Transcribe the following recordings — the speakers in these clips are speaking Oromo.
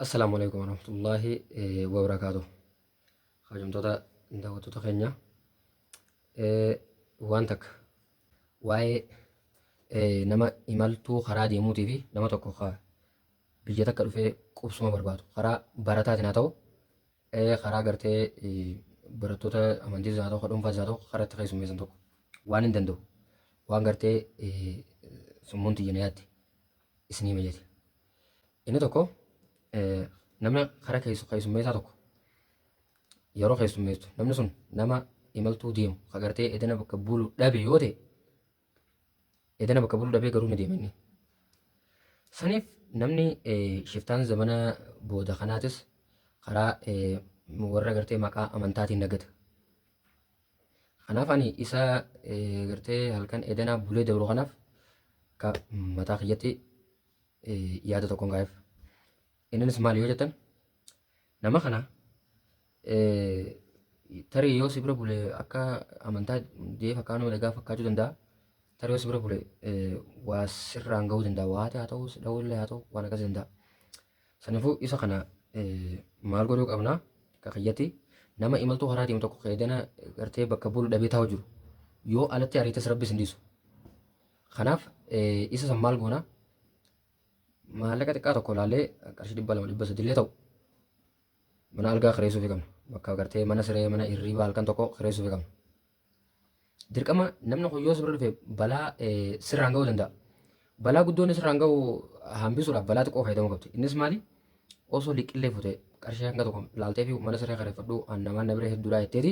Assalamualaikum warahmatullahi wabarakatuh. Hajamtoota daawwattoota keenya waan takka waa'ee nama imaltuu karaa deemuutii fi nama tokko biyya takka dhufee qubsuma barbaadu karaa barataatiin haa ta'u karaa gartee barattoota amantiis haa ta'u dhuunfaas haa ta'u karaa itti keessummeessan tokko waan hin danda'u waan gartee summuun xiyyeena yaatti isinii mijate. Inni tokko namni karaa keessummeessaa tokko yeroo keessummeessu namni sun nama imaltuu deemu agartee edana bakka bulu dhabe yoo ta'e edana bakka bulu dhabee garuu ni deema inni. Saniif namni shiftaan zamana booda kanaatis karaa warra gartee maqaa amantaatiin nagata. Kanaaf ani isa gartee halkan edana bulee dabru kanaaf ka mataa kiyyatti yaada tokkoon gaa'eef. Innis maal yoo jettan nama kana tarii yoo si bira bule akka amantaa deef akkaanuma dhagaa fakkaachuu danda'a. Tarii yoo si bira bule waa sirraan ga'uu danda'a. Waa haa ta'u dha'uullee haa ta'u waan akkasii danda'a. Sanaafuu isa kana maal godhuu qabnaa akka kiyyatti nama imaltuu karaa deemu tokko edana gartee bakka bulu dhabee taa'u jiru yoo alatti ariitas rabbis hin dhiisu. Kanaaf isa san maal goonaa maallaqa xiqqaa tokko ilaallee qarshii 200-300 ta'u mana algaa kireessuuf qabna. Bakka gartee mana siree mana hirriibaa halkan tokko kireessuuf qabna. Dirqama namni kun yoo si bira dhufe balaa sirraan ga'uu danda'a. Balaa guddoon sirraan ga'u hambisuudhaaf balaa xiqqoo fayyadamuu qabdi. Innis maali? Osoo liqillee fute qarshii hanga tokko laaltee fi mana siree kireeffadhu namaan na bira hedduudhaa jetteeti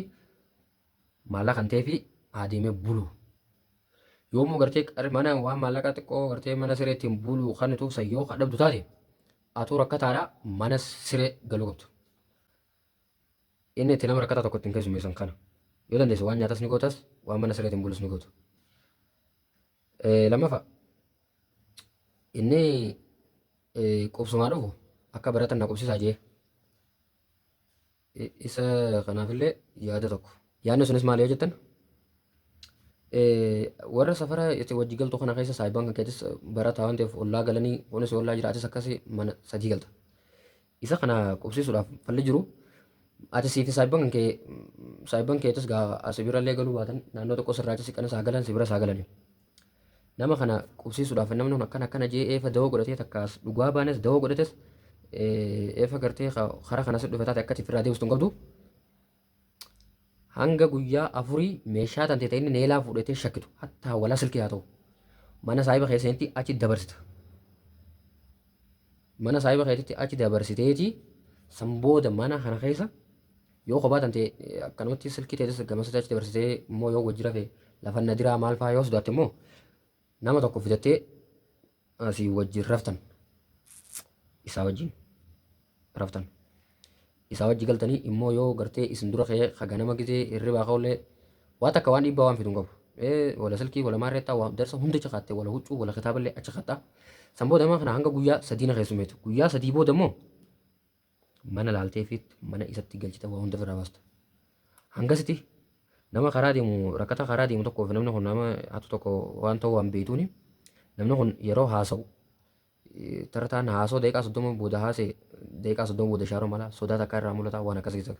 maallaqa kan ta'ee fi adeemee bulu. Yoomuu gartee mana waan maallaqa xiqqoo gartee mana siree ittiin bulu kan tuufsa yoo kadhabdu taate atuu rakkataadha mana siree galuu qabdu. Inni itti nama rakkataa tokko ittiin keessummeessan kana yoo dandeesse waan nyaatas ni gootas waan mana siree ittiin bulus ni gootu. Lammaffaa inni qubsumaa dhufu akka baratan na qubsisaa jee isa kanaafillee yaada tokko. Yaadni sunis maal yoo jettan warra safara itti wajji galtu kana keessa saayibaan kan keessis barataa waan ta'eef ollaa galanii kunis ollaa jiraatis akkasii mana sadii galta. Isa kana qubsiisuudhaaf falli jiru ati siifi saayibaan keetis gaa asibirallee galuu baatan naannoo tokko sirraachis siqana saa galan sibira saa galanii. Nama kana qubsiisuudhaaf namni akkana jee eefa dawoo godhatee takkaas dhugaa baanes dawoo godhates eefa gartee karaa kanas dhufe taate akkatti firraa deebistu hin qabdu. Hanga guyyaa afurii meeshaa tante ta'e inni neelaa fuudhatee shakkitu hattaa walaa silkii haa ta'u mana saayiba keessatti achi dabarsita. Mana saayiba keessatti achi dabarsiteeti san booda mana kana keessa yoo kophaa tante akkanumatti silkii ta'etis gamasatti achi dabarsitee immoo yoo wajji rafee lafa na diraa maal fa'aa yoo sodaatte immoo nama tokko fidattee asii wajjin raftan isaa wajjin raftan. Isaa wajji galtanii immoo yoo gartee isin dura ka'ee haganama gisee hirribaa ka'ullee waan takka waan dhiibbaa waan fidu hin qabu. Wala silkii wala maarreettaa waan darsa hunda caqattee wala huccuu wala kitaaballee achi qattaa. San booda nama kana hanga guyyaa sadii na keessummeetu. Guyyaa sadii booda immoo mana laaltee fi mana isatti galchita waa hunda firaa baasta. Hangasitti nama karaa deemu rakkata karaa deemu tokkoo fi namni kun nama hatu tokko waan ta'u waan beektuuni namni kun yeroo haasa'u tartaan haasoo daqiiqaa 30 booda haasee daqiiqaa 30 booda shaaroo mala sodaa takka irraa mul'ata waan akkasii isa.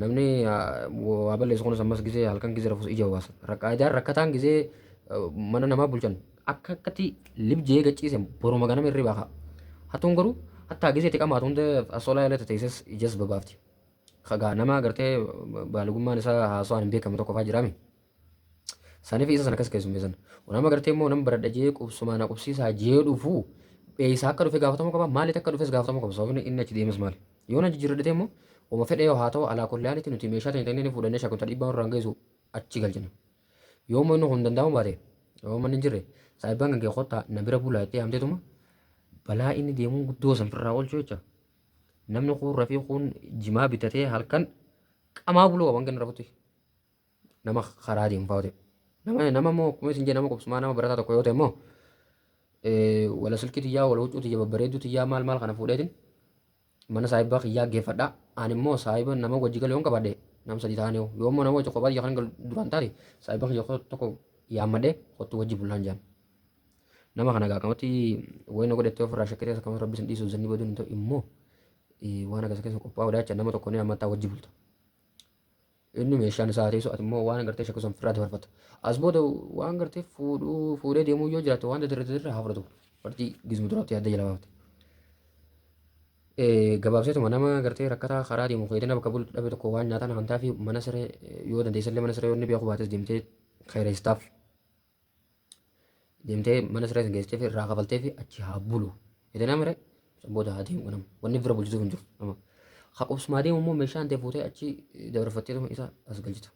Namni waa balleessu kunis ammas gisee halkan gisee rafuus ija baasa. Idaan rakkataan gisee mana namaa bulchan akka akkatti libjee gachiise boruma ganama hirribaa ka'a. Hattuun garuu hattaa gisee xiqqaa hunda asolaa yaalata teesses ijas babaafti. Kagaa nama gartee baalugummaan isaa haasawaan hin beekamu tokko fa'aa jiraami. Saniif isa sana akkas keessummeessan. Nama gartee immoo nama baradha jee qubsumaa na qubsiisaa jee dhufu isaa akka dhufe gaafatamuu qaba maaliif akka dhufes gaafatamuu qaba sababni inni achi deemes maali. Yoo na jijjiirradhate immoo uma fedhe yoo haa ta'u alaa kolleanitti nuti meeshaa ta'e ta'e fuudhannee shakunta dhiibbaa irraan geessu achi galchina. Yoo immoo inni kun danda'amu baate yoo manni hin jirre saayibaan kan kee qottaa na bira bulaa jettee hamteetuma balaa inni deemuun guddoo san firraa oolchuu jecha. Namni kun rafii kun jimaa bitatee halkan qamaa buluu qaban kan rafutti nama karaa deemu fa'aate. Nama immoo akkuma isin jee nama qubsumaa nama barataa tokko yoo ta'e immoo wala silkii xiyyaa wala huccuu xiyya babbareedduu xiyyaa maal kana fuudheetiin mana saayibaa xiyyaa geeffadhaa. Ani immoo saayiba nama wajji galee yoon qabaadhe nam sadii ta'anii yoo immoo nama wajji kophaa xiyyaa kan duraan taate saayibaa xiyya tokko yaammadhee kottu wajji bullaan jaan. nama kana qaaqamatti wayna godhattee ofirraa shakkitee akkama rabbi sin dhiisu zanni baduun ta'u immoo waan akkas keessa qophaa'uu daacha nama tokko ni ammattaa wajji bulta. Inni meeshaan isaa teessu ati immoo waan gartee shakku san firraa dabarfata. As booda waan gartee fuudhee deemuu yoo jiraate waan dirree haa fudhatu. Warti gizmu duraatti yaadda jala baafte. Gabaabseetuma nama gartee rakkataa karaa deemu fayyadina bakka bulu dhabe tokko waan nyaataan amantaa fi mana siree yoo dandeessallee mana siree yoo inni beeku baates deemtee khayreestaaf deemtee mana siree sin geessitee fi irraa kafaltee fi achi haa bulu. Jedhanii amire booda haa deemu nama wanni bira bulchituuf hin jiru nama. Haqubsumaa deemu immoo meeshaa hantee fuutee achi dabarfatteetuma isa as galchita.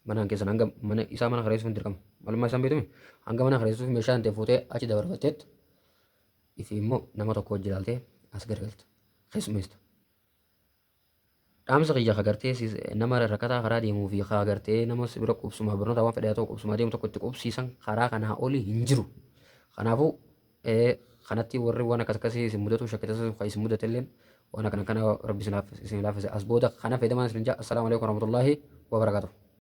Mana keessan hanga mana isaa mana kareessuuf hin dirqama. Malummaa isaan beektume hanga mana kareessuuf meeshaa hantee fuutee achi dabarfatteet ifi immoo nama tokko wajji ilaaltee as gargalta. Keessummeesta. Dhaamsa kiyya kagartee nama rakkataa karaa deemuu fi kagartee nama bira qubsumaa barnoota waan fedhaa ta'u qubsumaa deemu tokko itti qubsiisan karaa kanaa olii hin jiru. Kanaafuu kanatti warri waan akkas akkasii isin mudatu shakkitas isin mudatelleen waan akkana kana rabbi isin laaffise as booda kana fayyadaman isin jaa. Assalaamu alaikum warahmatullaahi wabarakaatuh.